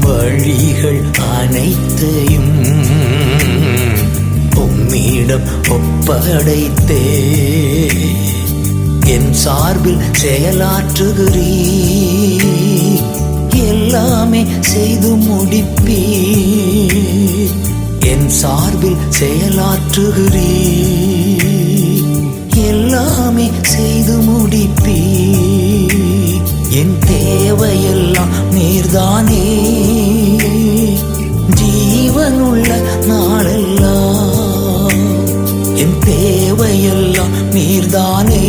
வழிகள் அனைத்தையும் உம்மிடம் ஒப்படைத்தே. என் சார்பில் செயலாற்றுகிறீர், எல்லாமே செய்து முடிப்பீர். என் சார்பில் செயலாற்றுகிறீர், எல்லாமே செய்து முடிப்பீர். என் தேவையெல்லாம் நீர்தானே. ஜீவனுள்ள நாளெல்லாம் என் தேவையெல்லாம் நீர்தானே.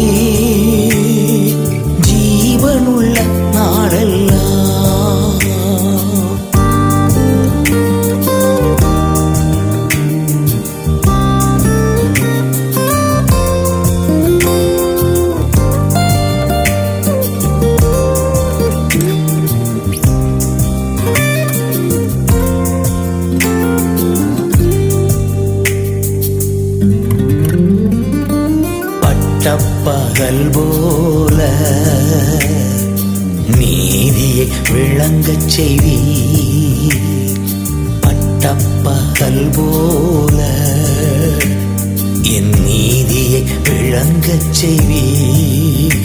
ஜீவனுள்ள நாளெல்லாம் பகல் போல நீதியை விளங்கச் செய்வீர். பட்டப்பகல் போல என் நீதியை விளங்கச் செய்வீர்.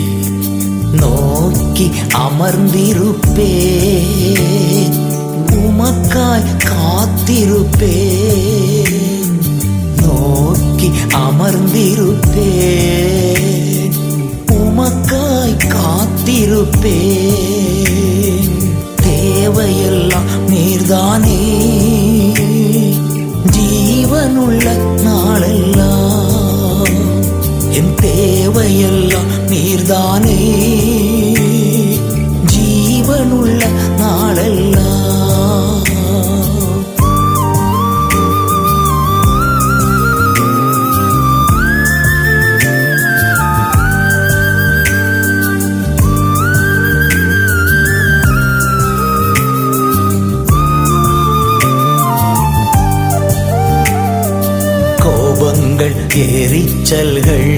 நோக்கி அமர்ந்திருப்பேன், உமக்காய் காத்திருப்பேன். நோக்கி அமர்ந்திருப்பேன், உமக்காய் காத்திருப்பேன். தேவையெல்லாம் நீர்தானே. ஜீவனுள்ள நாளெல்லாம் என் தேவையெல்லாம் நீர்தானே. ஜீவனுள்ள நாளெல்லாம் எரிச்சல்கள்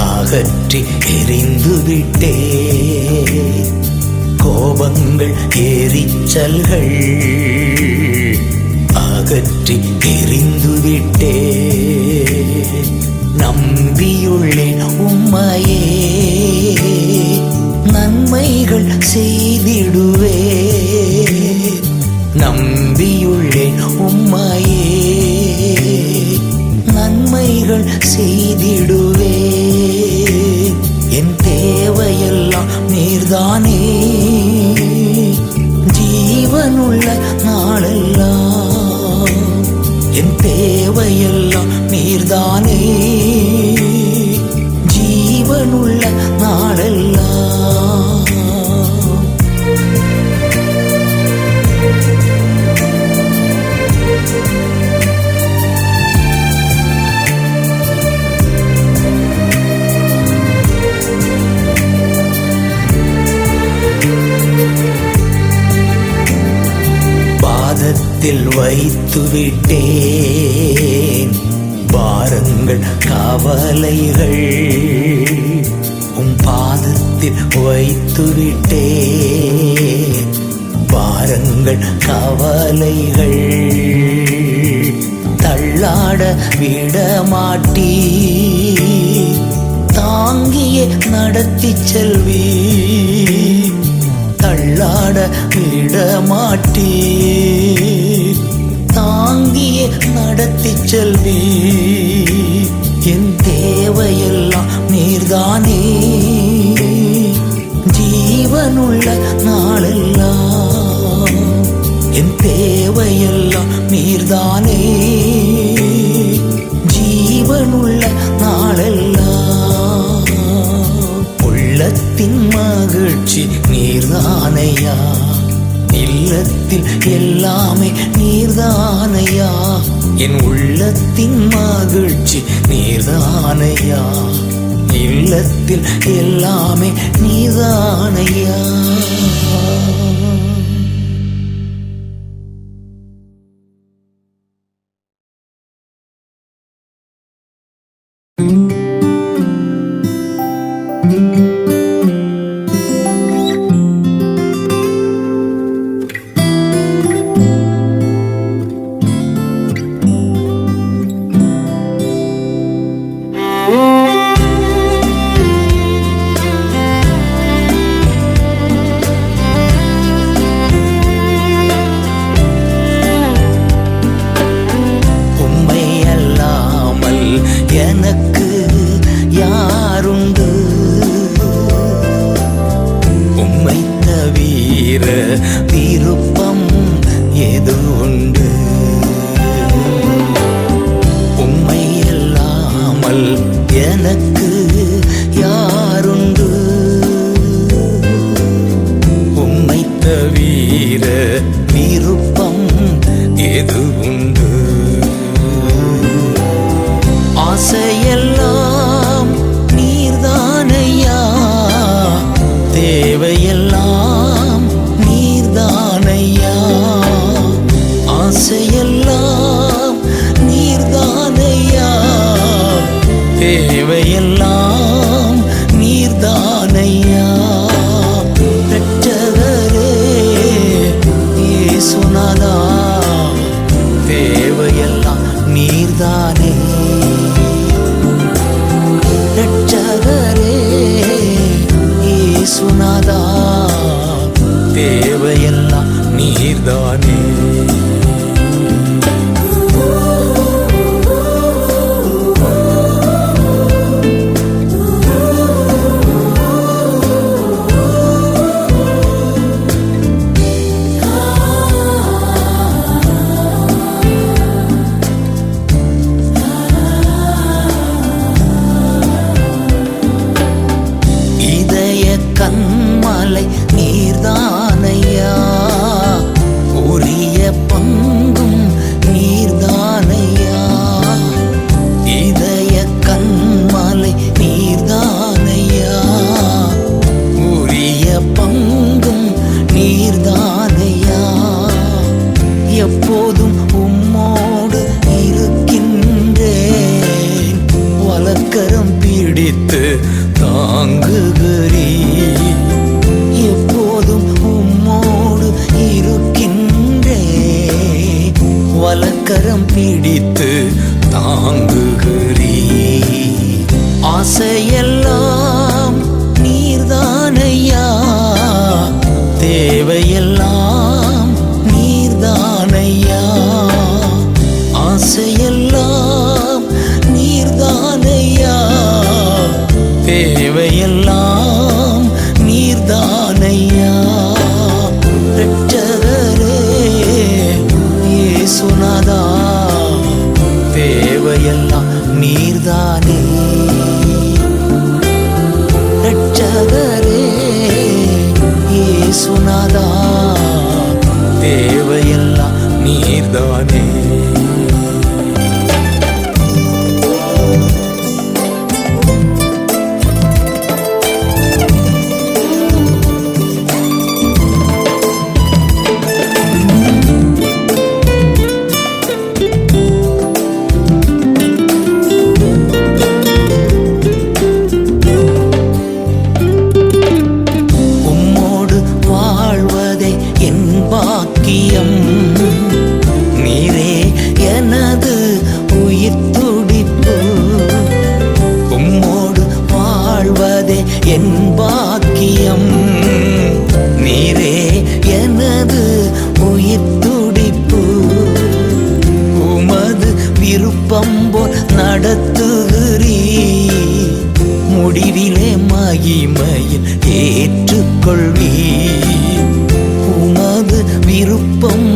அகற்றி எரிந்துவிட்டே. கோபங்கள் எரிச்சல்கள் அகற்றி எரிந்துவிட்டே. நம்பியுள்ளேன் உம்மையே, நன்மைகள் செய்திடுவே. நம்பியுள்ளேன் உம்மையே, நன்மைகள் செய்திடுவே. என் தேவையெல்லாம் நீர்தானே. ஜீவனுள்ள நாளெல்லாம் என் தேவையெல்லாம் நீர்தானே. ஜீவனுள்ள நாளெல்லாம் பாதத்தில் வைத்து விட்டேன் பாரங்கள் கவலைகள். உம் பாதத்தில் வைத்து விட்டேன் பாரங்கள் கவலைகள். தள்ளாட விடமாட்டீ, தாங்கியே நடத்தி செல்வி. தள்ளாட விடமாட்டீ, தாங்கியே நடத்தி செல்வி. என் தேவையெல்லாம் நீர்தானே. ஜீவனுள்ள நாளெல்லாம் என் தேவையெல்லாம் நீர்தானே. ஜீவனுள்ள நாளெல்லாம் உள்ளத்தின் மகிழ்ச்சி நீர்தானையா. இல்லத்தில் எல்லாமே நீர்தானையா. என் உள்ளத்தின் மகிழ்ச்சி நீர்தானையா. இல்லத்தில் எல்லாமே நீர்தானையா. எனக்கு யாருண்டு? உம்மை தவிர விருப்பம் எது உண்டு? உம்மை அல்லாமல் எனக்கு யாருண்டு? உம்மை தவிர விருப்பம் எது உண்டு? ஆசையெல்லாம் நீர்தானையா. தேவையெல்லாம் நீர்தானையா. ஆசையெல்லாம் நீர்தானையா. தேவையெல்லாம் நீர்தானையா. இரட்சகரே இயேசுநாதா, தேவையெல்லாம் நீர்தானே. இரட்சகரே இயேசுநாதா, தேவையெல்லாம் நீர்தானே. கண்மலை நீர்தானையா. உரிய பங்கும் நீர்தானையா. இதய கண்மலை நீர்தானையா. உரிய பங்கும் நீர்தானையா. எப்போதும் உம்மோடு இருக்கின்றேன். வலக்கரம் பிடித்து தாங்குகிறீ. எப்போதும் உம்மோடு இருக்கின்றே. வலக்கரம் பிடித்து தாங்குகிறீ. ஆசையெல்லாம் நீர்தானையா. தேவையெல்லாம் நீர்தானையா. ஆசையெல்லாம் நீர்தானையா. தேவையெல்லாம் நீர்தானையா. இரட்சகரே இயேசுநாதா, தேவையெல்லாம் நீர்தானே. இரட்சகரே இயேசுநாதா, தேவையெல்லாம் நீர்தானே. நீரே எனது உயிர் துடிப்பு. உம்மோடு வாழ்வதே என் பாக்கியம். நீரே எனது உயிர் துடிப்பு. உமது விருப்பம் போல் நடத்துகிறீ. முடிவிலே மகிமையில் ஏற்றுக்கொள்வீ. உமது விருப்பம்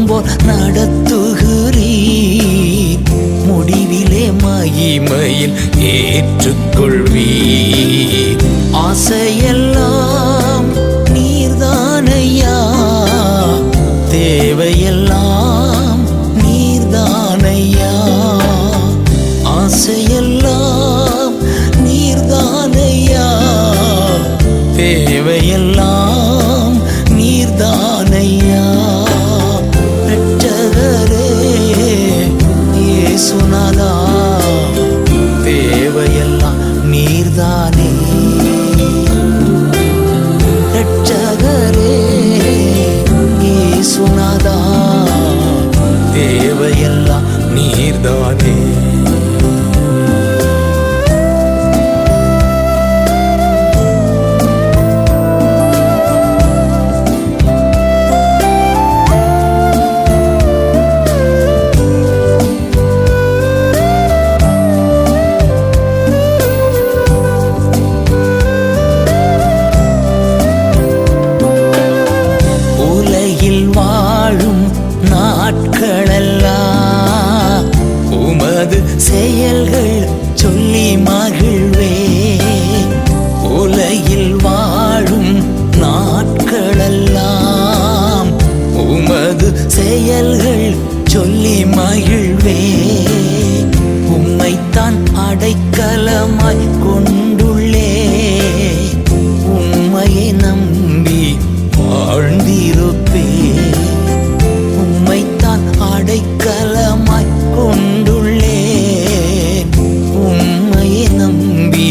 நீர்தானே. உலகில் வாழும் நாட்களெல்லாம் உமது செயல்கள் சொல்லி மகிழ்வே. உலகில் வாழும் நாட்களெல்லாம் உமது செயல்கள் சொல்லி மகிழ்வே. உம்மைத்தான் அடைக்கலமாய் கொண்டுள்ளே, உம்மையை நம்பி வாழ்ந்திருப்பே. உம்மைத்தான் அடைக்கலமாய் கொண்டுள்ளேன், உம்மையை நம்பி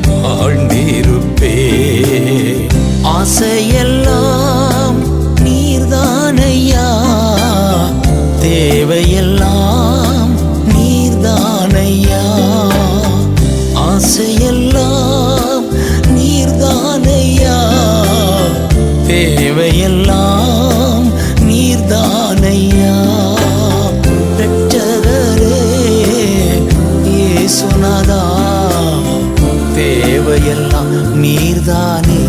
வாழ்ந்திருப்பே. ஆசையெல்லாம் நீர்தானையா, தேவையெல்லாம் நீர்தானையா. ஆசையெல்லாம் நீர்தானையா, தேவையெல்லாம் நீர்தானையா. இரட்சகரே இயேசுநாதா, தேவையெல்லாம் நீர்தானே.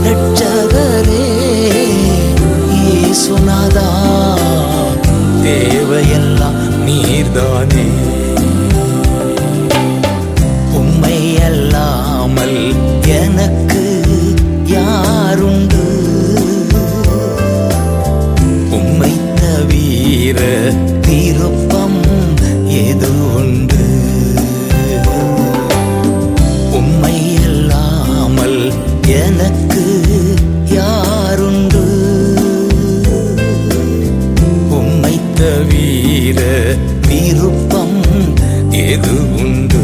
இரட்சகரே இயேசுநாதா, தேவையெல்லாம் நீர்தானே. உம்மை அல்லாமல் எனக்கு யாருண்டு? உம்மை தவிர விருப்பம் எது உண்டு? உம்மை அல்லாமல் எனக்கு யாருண்டு? உம்மை தவிர விருப்பம் எது உண்டு?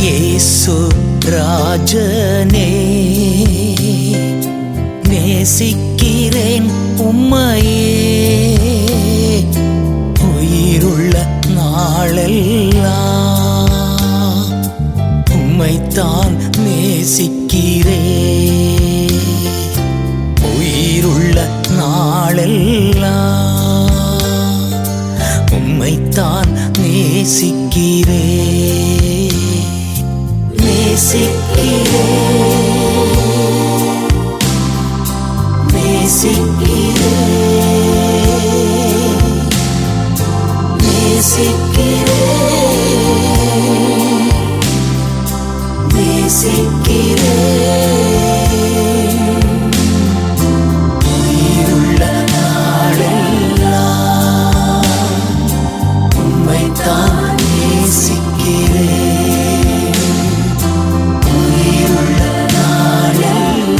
இயேசு ராஜனே, நேசிக்கிறேன் உம்மையே. உயிருள்ள நாளெல்லாம் உம்மைத்தான் நேசிக்கிறேன். உயிருள்ள நாளெல்லாம் உம்மைத்தான் நேசிக்கிறேன். நேசிக்கிறேன், நேசிக்கிறேன், நேசிக்கிறேன், நேசிக்கிறேன். உயிருள்ள நாளெல்லாம் உம்மைத்தான் நேசிக்கிறேன். உயிருள்ள நாளெல்லாம்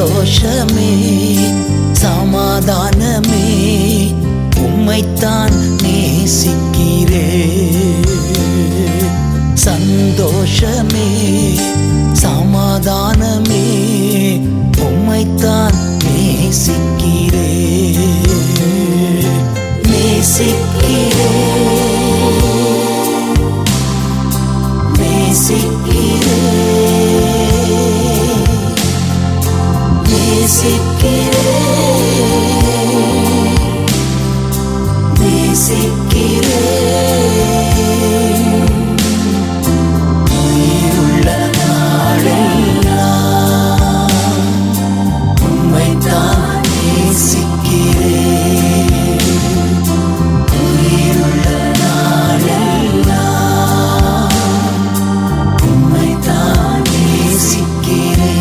சந்தோஷமே சமாதானமே உம்மைத்தான் நேசிக்கிறேன். சந்தோஷமே சமாதானமே உம்மைத்தான் நேசிக்கிறேன். நேசிக்கிறேன் நேசிக்கிறேன் நேசிக்கிறேன் நேசிக்கிறேன். உயிருள்ள நாளெல்லாம் உம்மைத்தான் நேசிக்கிறேன். உயிருள்ள நாளெல்லாம் உம்மைத்தான் நேசிக்கிறேன்.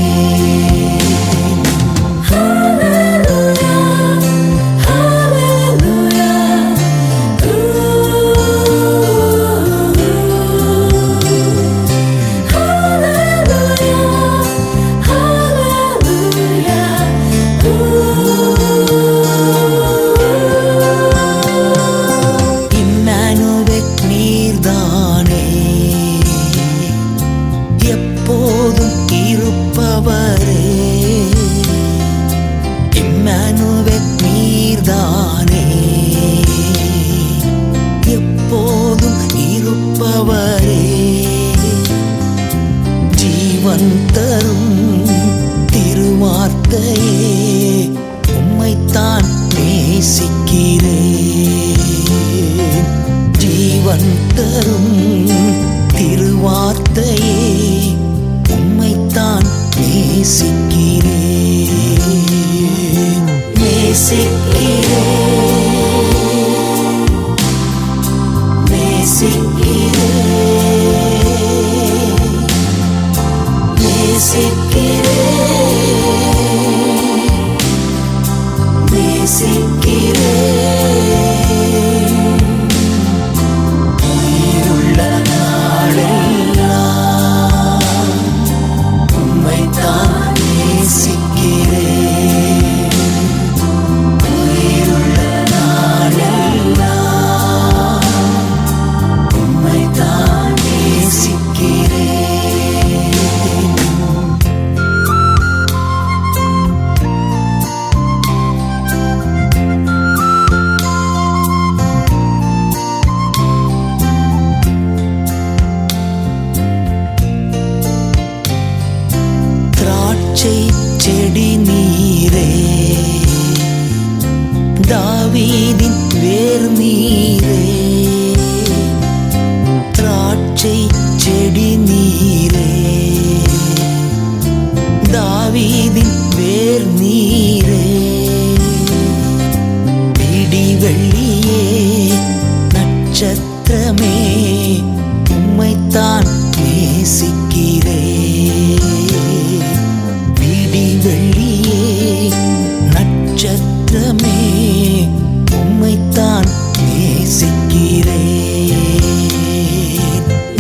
எப்போதும் இருப்பவரே இம்மானுவேல் நீர்தானே. எப்போதும் இருப்பவரே ஜீவன் தரும் திருவார்த்தையே உம்மைத்தான் நேசிக்கிறேன். ஜீவன் தரும் திருவார்த்தையே உம்மைத்தான் நேசிக்கிறேன். நேசிக்கிறேன் நேசிக்கிறேன் நேசிக்கிறேன் நேசிக்கிறேன். உயிருள்ள நாளெல்லாம் உம்மைத்தான் நேசிக்கிறேன். உயிருள்ள நாளெல்லாம் உம்மைத்தான் நேசிக்கிறேன். திராட்சை செடி நீரே தாவீதின் வேர் நீரே. திராட்சை செடி நீரே தாவீதின் வேர் நீரே. பிடி வெள்ளியே நட்சத்திரமே உம்மைத்தான் நேசிக்கிறேன். பிடி வெள்ளியே நட்சத்திரமே உம்மைத்தான் நேசிக்கிறேன்.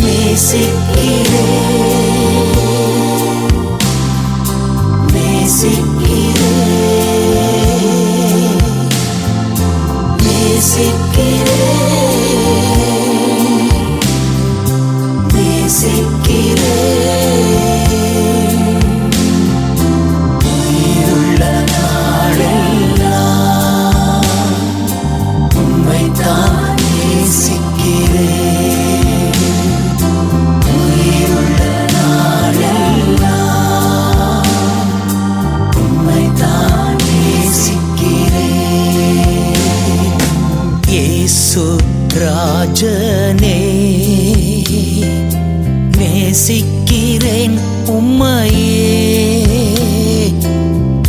நேசிக்கிறேன் நேசிக்கிறேன் நேசிக்கிறேன் நேசிக்கிறேன். உயிருள்ள நாளெல்லாம் உம்மைத்தான் நேசிக்கிறேன். உயிருள்ள நாளெல்லாம் உம்மைத்தான் நேசிக்கிறேன். இயேசு ராஜனே நேசிக்கிறேன் உம்மையே.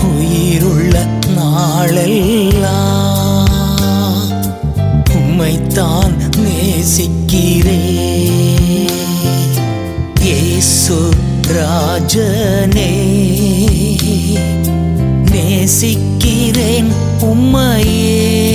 உயிருள்ள நாளெல்லாம் உம்மைத்தான் நேசிக்கிறேன். இயேசு ராஜனே நேசிக்கிறேன் உம்மையே.